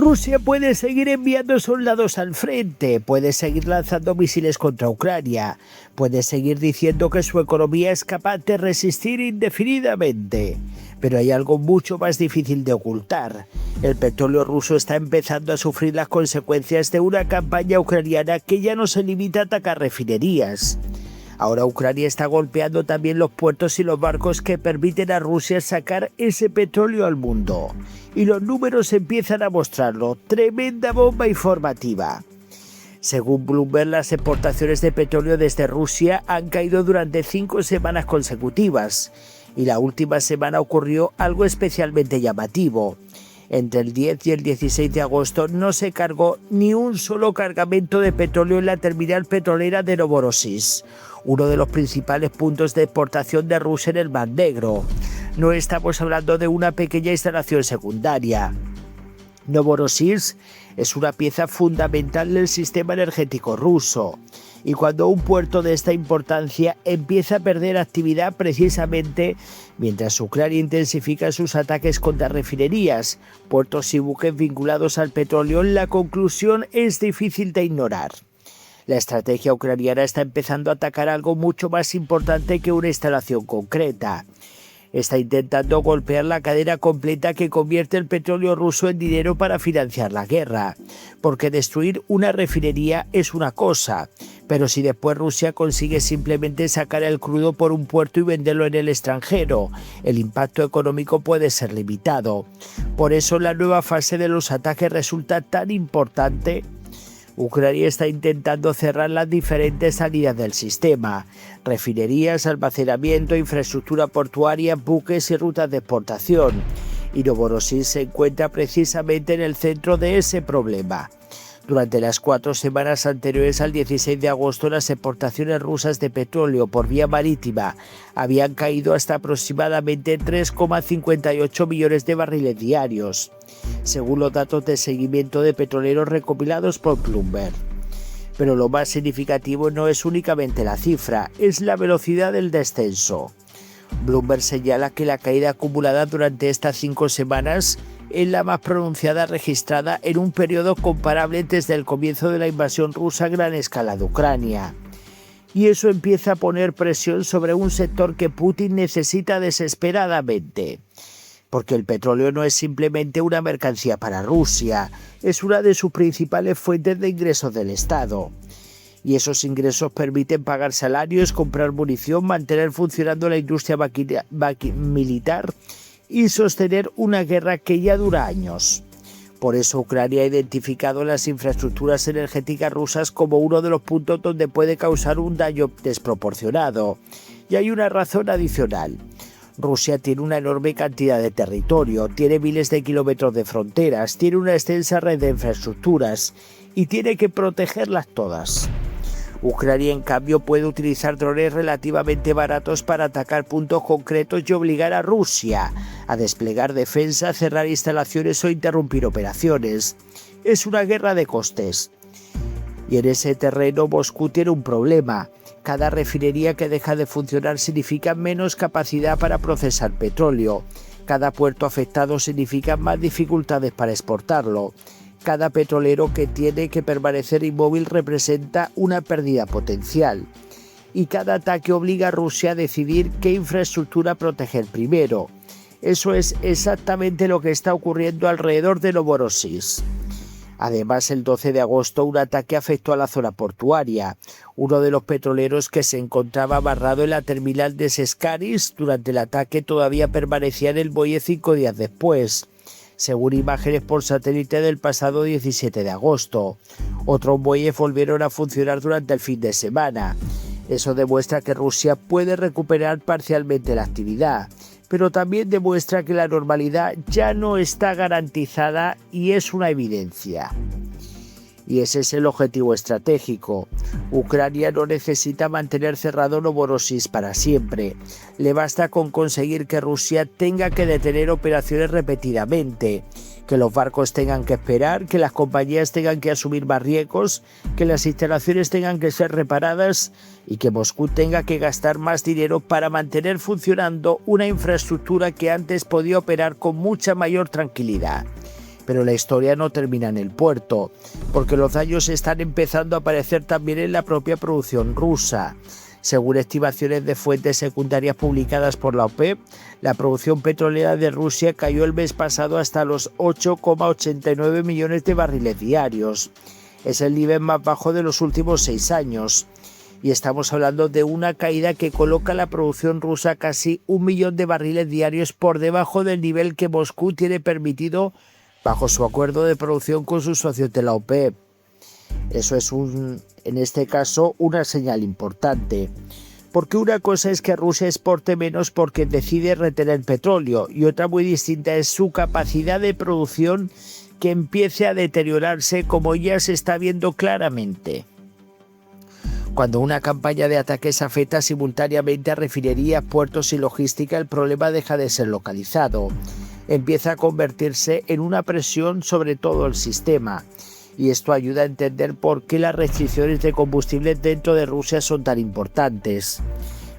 Rusia puede seguir enviando soldados al frente, puede seguir lanzando misiles contra Ucrania, puede seguir diciendo que su economía es capaz de resistir indefinidamente. Pero hay algo mucho más difícil de ocultar. El petróleo ruso está empezando a sufrir las consecuencias de una campaña ucraniana que ya no se limita a atacar refinerías. Ahora Ucrania está golpeando también los puertos y los barcos que permiten a Rusia sacar ese petróleo al mundo. Y los números empiezan a mostrarlo. Tremenda bomba informativa. Según Bloomberg, las exportaciones de petróleo desde Rusia han caído durante 5 semanas consecutivas. Y la última semana ocurrió algo especialmente llamativo. Entre el 10 y el 16 de agosto no se cargó ni un solo cargamento de petróleo en la terminal petrolera de Novorossiysk, uno de los principales puntos de exportación de Rusia en el Mar Negro. No estamos hablando de una pequeña instalación secundaria. Novorossiysk es una pieza fundamental del sistema energético ruso. Y cuando un puerto de esta importancia empieza a perder actividad precisamente mientras Ucrania intensifica sus ataques contra refinerías, puertos y buques vinculados al petróleo, la conclusión es difícil de ignorar. La estrategia ucraniana está empezando a atacar algo mucho más importante que una instalación concreta. Está intentando golpear la cadena completa que convierte el petróleo ruso en dinero para financiar la guerra. Porque destruir una refinería es una cosa, pero si después Rusia consigue simplemente sacar el crudo por un puerto y venderlo en el extranjero, el impacto económico puede ser limitado. Por eso la nueva fase de los ataques resulta tan importante. Ucrania está intentando cerrar las diferentes salidas del sistema: refinerías, almacenamiento, infraestructura portuaria, buques y rutas de exportación. Y Novorossiysk se encuentra precisamente en el centro de ese problema. Durante las 4 semanas anteriores al 16 de agosto, las exportaciones rusas de petróleo por vía marítima habían caído hasta aproximadamente 3,58 millones de barriles diarios, según los datos de seguimiento de petroleros recopilados por Bloomberg. Pero lo más significativo no es únicamente la cifra, es la velocidad del descenso. Bloomberg señala que la caída acumulada durante estas 5 semanas es la más pronunciada registrada en un periodo comparable desde el comienzo de la invasión rusa a gran escala de Ucrania. Y eso empieza a poner presión sobre un sector que Putin necesita desesperadamente. Porque el petróleo no es simplemente una mercancía para Rusia, es una de sus principales fuentes de ingresos del Estado. Y esos ingresos permiten pagar salarios, comprar munición, mantener funcionando la industria militar y sostener una guerra que ya dura años. Por eso Ucrania ha identificado las infraestructuras energéticas rusas como uno de los puntos donde puede causar un daño desproporcionado. Y hay una razón adicional. Rusia tiene una enorme cantidad de territorio, tiene miles de kilómetros de fronteras, tiene una extensa red de infraestructuras y tiene que protegerlas todas. Ucrania, en cambio, puede utilizar drones relativamente baratos para atacar puntos concretos y obligar a Rusia a desplegar defensa, cerrar instalaciones o interrumpir operaciones. Es una guerra de costes. Y en ese terreno Moscú tiene un problema. Cada refinería que deja de funcionar significa menos capacidad para procesar petróleo. Cada puerto afectado significa más dificultades para exportarlo. Cada petrolero que tiene que permanecer inmóvil representa una pérdida potencial. Y cada ataque obliga a Rusia a decidir qué infraestructura proteger primero. Eso es exactamente lo que está ocurriendo alrededor de Novorossiysk. Además, el 12 de agosto un ataque afectó a la zona portuaria. Uno de los petroleros que se encontraba amarrado en la terminal de Sescaris durante el ataque todavía permanecía en el muelle 5 días después, según imágenes por satélite del pasado 17 de agosto. Otros muelles volvieron a funcionar durante el fin de semana. Eso demuestra que Rusia puede recuperar parcialmente la actividad, pero también demuestra que la normalidad ya no está garantizada y es una evidencia. Y ese es el objetivo estratégico. Ucrania no necesita mantener cerrado Novorossiysk para siempre. Le basta con conseguir que Rusia tenga que detener operaciones repetidamente, que los barcos tengan que esperar, que las compañías tengan que asumir más riesgos, que las instalaciones tengan que ser reparadas y que Moscú tenga que gastar más dinero para mantener funcionando una infraestructura que antes podía operar con mucha mayor tranquilidad. Pero la historia no termina en el puerto, porque los daños están empezando a aparecer también en la propia producción rusa. Según estimaciones de fuentes secundarias publicadas por la OPEP, la producción petrolera de Rusia cayó el mes pasado hasta los 8,89 millones de barriles diarios. Es el nivel más bajo de los últimos 6 años. Y estamos hablando de una caída que coloca la producción rusa casi 1 millón de barriles diarios por debajo del nivel que Moscú tiene permitido bajo su acuerdo de producción con sus socios de la OPEP. Eso es en este caso una señal importante, porque una cosa es que Rusia exporte menos porque decide retener petróleo y otra muy distinta es su capacidad de producción que empiece a deteriorarse, como ya se está viendo claramente. Cuando una campaña de ataques afecta simultáneamente a refinerías, puertos y logística, el problema deja de ser localizado. Empieza a convertirse en una presión sobre todo el sistema. Y esto ayuda a entender por qué las restricciones de combustible dentro de Rusia son tan importantes.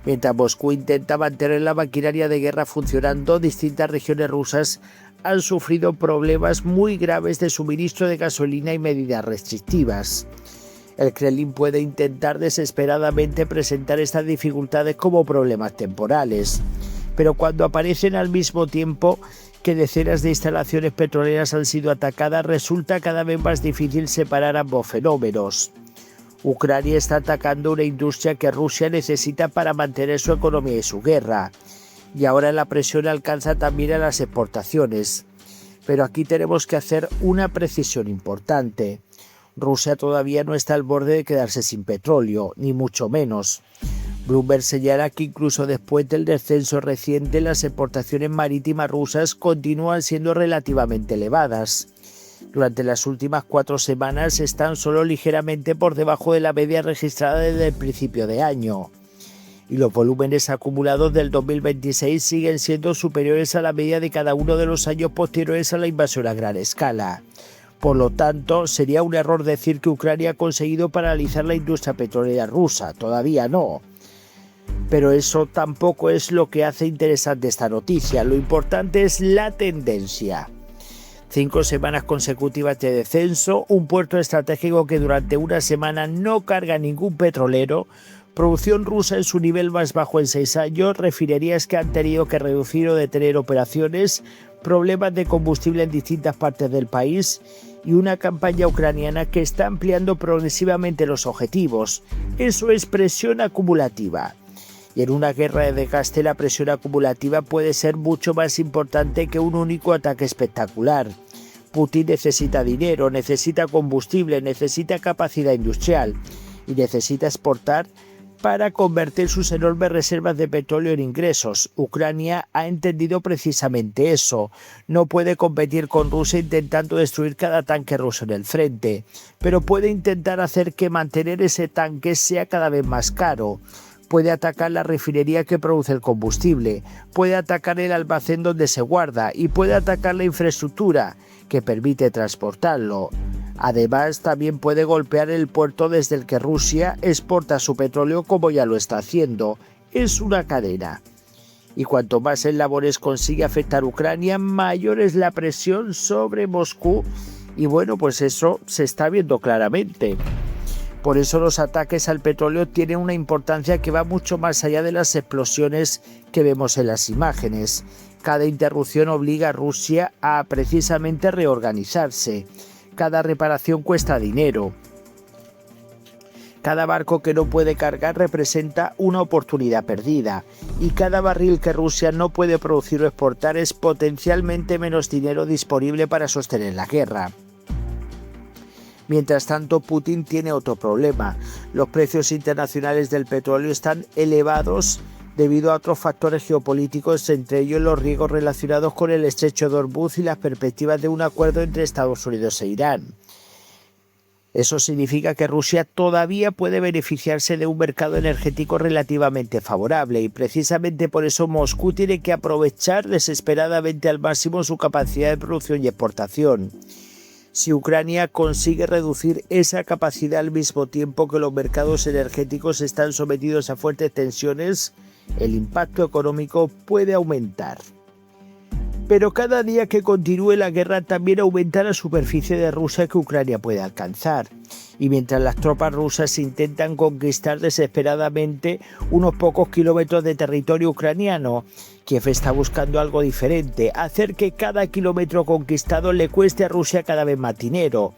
Mientras Moscú intenta mantener la maquinaria de guerra funcionando, distintas regiones rusas han sufrido problemas muy graves de suministro de gasolina y medidas restrictivas. El Kremlin puede intentar desesperadamente presentar estas dificultades como problemas temporales, pero cuando aparecen al mismo tiempo que decenas de instalaciones petroleras han sido atacadas, resulta cada vez más difícil separar ambos fenómenos. Ucrania está atacando una industria que Rusia necesita para mantener su economía y su guerra, y ahora la presión alcanza también a las exportaciones. Pero aquí tenemos que hacer una precisión importante. Rusia todavía no está al borde de quedarse sin petróleo, ni mucho menos. Bloomberg señala que incluso después del descenso reciente, las exportaciones marítimas rusas continúan siendo relativamente elevadas. Durante las últimas 4 semanas están solo ligeramente por debajo de la media registrada desde el principio de año. Y los volúmenes acumulados del 2026 siguen siendo superiores a la media de cada uno de los años posteriores a la invasión a gran escala. Por lo tanto, sería un error decir que Ucrania ha conseguido paralizar la industria petrolera rusa. Todavía no. Pero eso tampoco es lo que hace interesante esta noticia. Lo importante es la tendencia. 5 semanas consecutivas de descenso, un puerto estratégico que durante una semana no carga ningún petrolero, producción rusa en su nivel más bajo en 6 años, refinerías que han tenido que reducir o detener operaciones, problemas de combustible en distintas partes del país y una campaña ucraniana que está ampliando progresivamente los objetivos. Eso es presión acumulativa. Y en una guerra de desgaste la presión acumulativa puede ser mucho más importante que un único ataque espectacular. Putin necesita dinero, necesita combustible, necesita capacidad industrial y necesita exportar para convertir sus enormes reservas de petróleo en ingresos. Ucrania ha entendido precisamente eso. No puede competir con Rusia intentando destruir cada tanque ruso en el frente, pero puede intentar hacer que mantener ese tanque sea cada vez más caro. Puede atacar la refinería que produce el combustible, puede atacar el almacén donde se guarda y puede atacar la infraestructura que permite transportarlo. Además, también puede golpear el puerto desde el que Rusia exporta su petróleo como ya lo está haciendo. Es una cadena. Y cuanto más eslabones consigue afectar a Ucrania, mayor es la presión sobre Moscú. Y bueno, pues eso se está viendo claramente. Por eso los ataques al petróleo tienen una importancia que va mucho más allá de las explosiones que vemos en las imágenes. Cada interrupción obliga a Rusia a precisamente reorganizarse. Cada reparación cuesta dinero. Cada barco que no puede cargar representa una oportunidad perdida. Y cada barril que Rusia no puede producir o exportar es potencialmente menos dinero disponible para sostener la guerra. Mientras tanto, Putin tiene otro problema. Los precios internacionales del petróleo están elevados debido a otros factores geopolíticos, entre ellos los riesgos relacionados con el estrecho de Hormuz y las perspectivas de un acuerdo entre Estados Unidos e Irán. Eso significa que Rusia todavía puede beneficiarse de un mercado energético relativamente favorable y precisamente por eso Moscú tiene que aprovechar desesperadamente al máximo su capacidad de producción y exportación. Si Ucrania consigue reducir esa capacidad al mismo tiempo que los mercados energéticos están sometidos a fuertes tensiones, el impacto económico puede aumentar. Pero cada día que continúe la guerra también aumenta la superficie de Rusia que Ucrania puede alcanzar. Y mientras las tropas rusas intentan conquistar desesperadamente unos pocos kilómetros de territorio ucraniano, Kiev está buscando algo diferente, hacer que cada kilómetro conquistado le cueste a Rusia cada vez más dinero.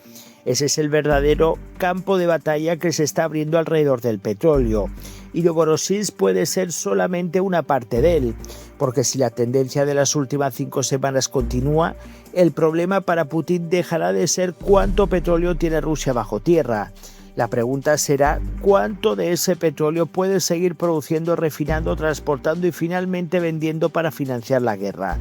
Ese es el verdadero campo de batalla que se está abriendo alrededor del petróleo. Y Novorossiysk puede ser solamente una parte de él, porque si la tendencia de las últimas 5 semanas continúa, el problema para Putin dejará de ser cuánto petróleo tiene Rusia bajo tierra. La pregunta será cuánto de ese petróleo puede seguir produciendo, refinando, transportando y finalmente vendiendo para financiar la guerra.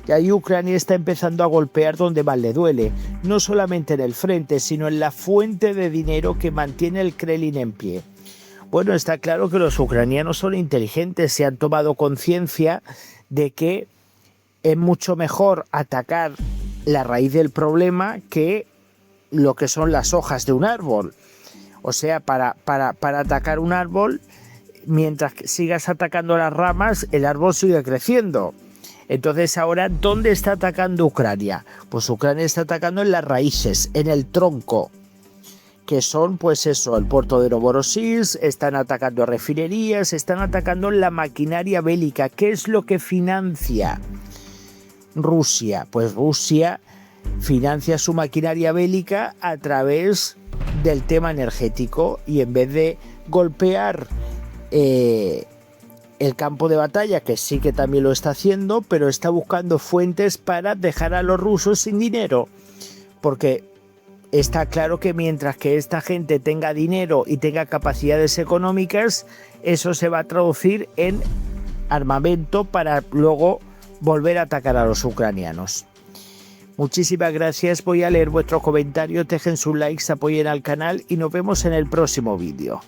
Y ahí Ucrania está empezando a golpear donde más le duele, no solamente en el frente, sino en la fuente de dinero que mantiene el Kremlin en pie. Bueno, está claro que los ucranianos son inteligentes, se han tomado conciencia de que es mucho mejor atacar la raíz del problema que lo que son las hojas de un árbol. O sea, para atacar un árbol, mientras sigas atacando las ramas, el árbol sigue creciendo. Entonces ahora, ¿dónde está atacando Ucrania? Pues Ucrania está atacando en las raíces, en el tronco, que son pues eso, el puerto de Novorossiysk, están atacando refinerías, están atacando la maquinaria bélica. ¿Qué es lo que financia Rusia? Pues Rusia financia su maquinaria bélica a través del tema energético, y en vez de golpear el campo de batalla, que sí que también lo está haciendo, pero está buscando fuentes para dejar a los rusos sin dinero, porque está claro que mientras que esta gente tenga dinero y tenga capacidades económicas, eso se va a traducir en armamento para luego volver a atacar a los ucranianos. Muchísimas gracias, voy a leer vuestros comentarios, dejen sus likes, apoyen al canal y nos vemos en el próximo vídeo.